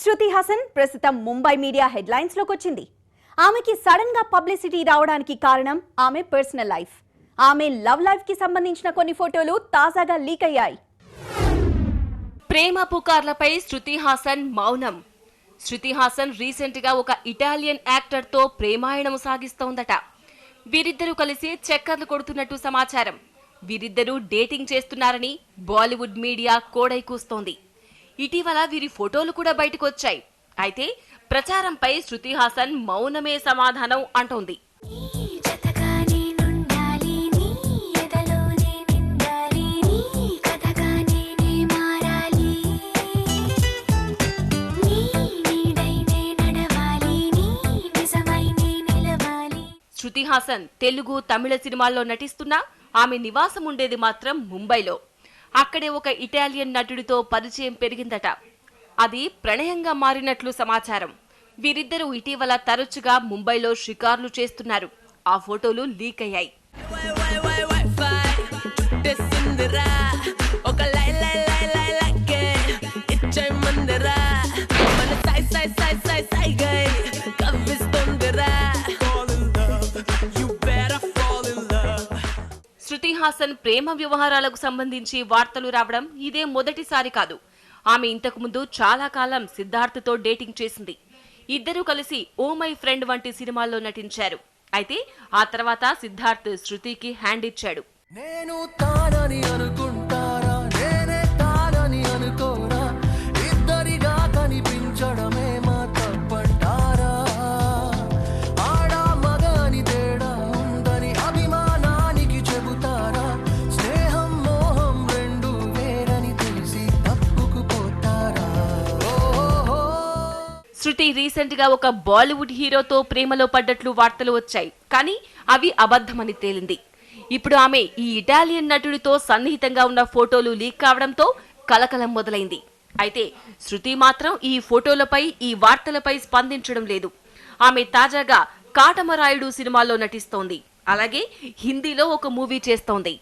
శృతి హాసన్ ప్రస్తుతం Mumbai media headlines లోకి వచ్చింది. ఆమెకి సడన్ గా పబ్లిసిటీ రావడానికి కారణం ఆమె పర్సనల్ లైఫ్. ఆమె లవ్ లైఫ్ కి సంబంధించిన కొన్ని ఫోటోలు తాజాగా లీక్ అయ్యాయి. ప్రేమ పుకార్లపై శృతి హాసన్ మౌనం. శృతి హాసన్ రీసెంట్ గా ఒక ఇటాలియన్ యాక్టర్ తో ప్రేమాయణం సాగిస్తోందట. వీరిద్దరూ కలిసి చక్కర్లు కొడుతున్నట్టు సమాచారం. వీరిద్దరూ డేటింగ్ చేస్తున్నారని బాలీవుడ్ మీడియా కోడై కూస్తోంది. ఇటీవల వీరి ఫోటోలు కూడా బయటకు వచ్చాయి. అయితే ప్రచారంపై శృతి హాసన్ మౌనమే సమాధానం అంటోంది. శృతి హాసన్ తెలుగు, తమిళ సినిమాల్లో నటిస్తున్నా ఆమె నివాసం ఉండేది మాత్రం ముంబైలో. అక్కడే ఒక ఇటాలియన్ నటుడితో పరిచయం పెరిగిందట. అది ప్రణయంగా మారినట్లు సమాచారం. వీరిద్దరూ ఇటీవల తరచుగా ముంబైలో షికార్లు చేస్తున్నారు. ఆ ఫోటోలు లీక్ అయ్యాయి. శృతి హాసన్ ప్రేమ వ్యవహారాలకు సంబంధించి వార్తలు రావడం ఇదే మొదటిసారి కాదు. ఆమె ఇంతకు ముందు చాలా కాలం సిద్ధార్థ్ తో డేటింగ్ చేసింది. ఇద్దరూ కలిసి ఓ మై ఫ్రెండ్ వంటి సినిమాల్లో నటించారు. అయితే ఆ తర్వాత సిద్ధార్థ్ శృతికి హ్యాండ్ ఇచ్చాడు. శృతి రీసెంట్ గా ఒక బాలీవుడ్ హీరోతో ప్రేమలో పడ్డట్లు వార్తలు వచ్చాయి. కానీ అవి అబద్ధమని తేలింది. ఇప్పుడు ఆమె ఈ ఇటాలియన్ నటుడితో సన్నిహితంగా ఉన్న ఫోటోలు లీక్ కావడంతో కలకలం మొదలైంది. అయితే శృతి మాత్రం ఈ ఫోటోలపై, ఈ వార్తలపై స్పందించడం లేదు. ఆమె తాజాగా కాటమరాయుడు సినిమాలో నటిస్తోంది. అలాగే హిందీలో ఒక మూవీ చేస్తోంది.